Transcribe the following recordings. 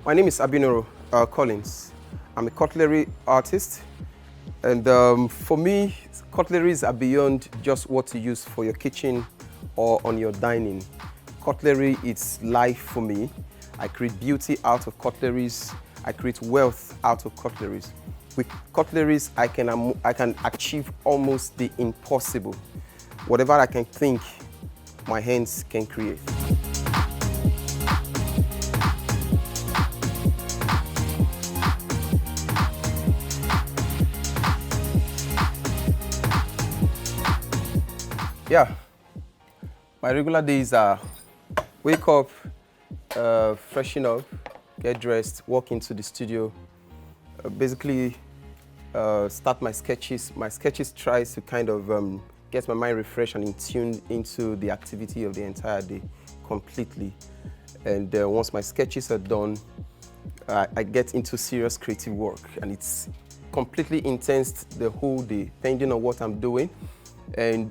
My name is Abinoro Collins. I'm a cutlery artist, and for me, cutleries are beyond just what to use for your kitchen or on your dining. Cutlery is life for me. I create beauty out of cutleries. I create wealth out of cutleries. With cutleries, I can achieve almost the impossible. Whatever I can think, my hands can create. Yeah, my regular days are wake up, freshen up, get dressed, walk into the studio, basically start my sketches. My sketches tries to kind of get my mind refreshed and in tune into the activity of the entire day completely. And once my sketches are done, I get into serious creative work, and it's completely intense the whole day, depending on what I'm doing. And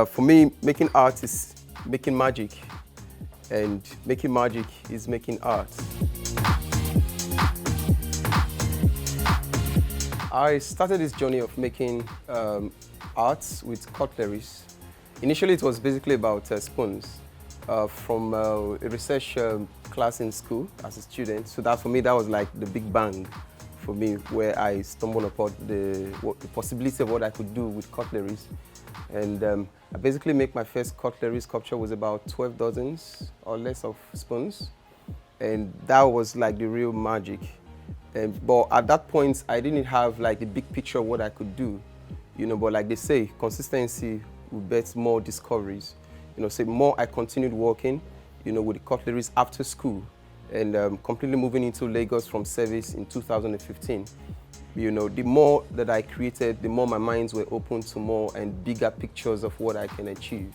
for me, making art is making magic, and making magic is making art. I started this journey of making arts with cutleries. Initially, it was basically about spoons from a research class in school as a student. So that for me, that was like the big bang for me, where I stumbled upon the possibility of what I could do with cutleries. And I basically make my first cutlery sculpture was about 12 dozens or less of spoons. And that was like the real magic. But at that point, I didn't have like the big picture of what I could do, but like they say, consistency will bet more discoveries. So more I continued working, with the cutleries after school, and completely moving into Lagos from service in 2015. The more that I created, the more my minds were open to more and bigger pictures of what I can achieve.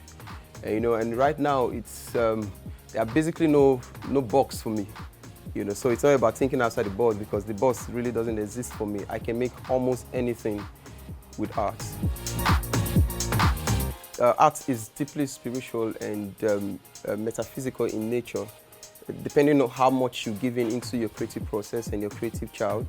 And right now, it's there are basically no box for me. So it's not about thinking outside the box, because the box really doesn't exist for me. I can make almost anything with art. Art is deeply spiritual and metaphysical in nature. Depending on how much you give into your creative process and your creative child,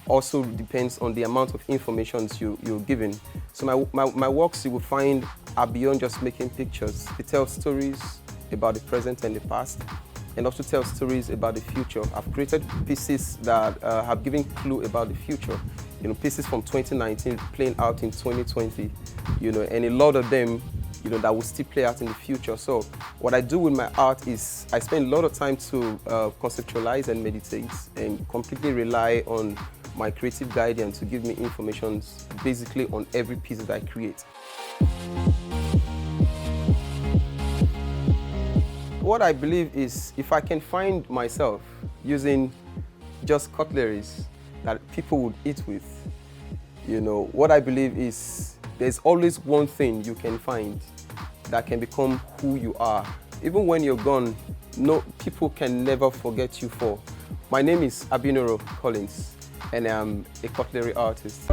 also depends on the amount of information you're given. So my works, you will find, are beyond just making pictures. They tell stories about the present and the past, and also tell stories about the future. I've created pieces that have given clue about the future. Pieces from 2019 playing out in 2020, and a lot of them, that will still play out in the future. So what I do with my art is I spend a lot of time to conceptualize and meditate, and completely rely on my creative guidance to give me information basically on every piece that I create. What I believe is, if I can find myself using just cutleries that people would eat with, what I believe is there's always one thing you can find that can become who you are. Even when you're gone, people can never forget you for. My name is Abinoro Collins, and I'm a cutlery artist.